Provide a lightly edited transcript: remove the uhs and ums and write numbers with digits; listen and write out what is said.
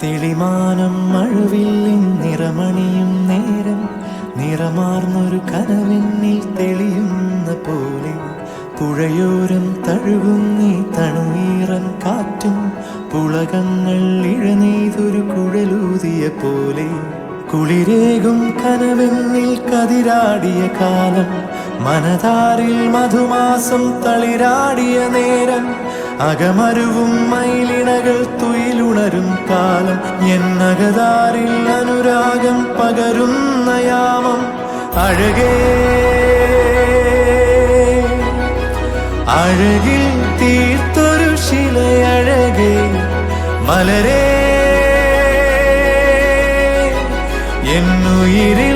തെളിമാനം മഴവില്ലിൻ നിറമണിയും നേരം നിറമാർന്നൊരു കനവെന്നിൽ തെളിയുന്ന പോലെ പുഴയോരം തഴുകുന്നീ തണുനീറൻ കാറ്റും പുളകങ്ങൾ ഇഴനെയ്തൊരു കുഴലൂതിയ പോലെ കുളിരേകും കനവെന്നിൽ കതിരാടിയ കാലം മനതാരിൽ മധുമാസം തളിരാടിയ നേരം അകമരുവും മയിലിണകൾ തുയിലുണരും കാലം എന്നകതാരിൽ അനുരാഗം പകരുന്ന യാമം അഴകേ അഴകിൽ തീർത്തൊരു ശിലയഴകേ മലരേ എന്നുയിരിൽ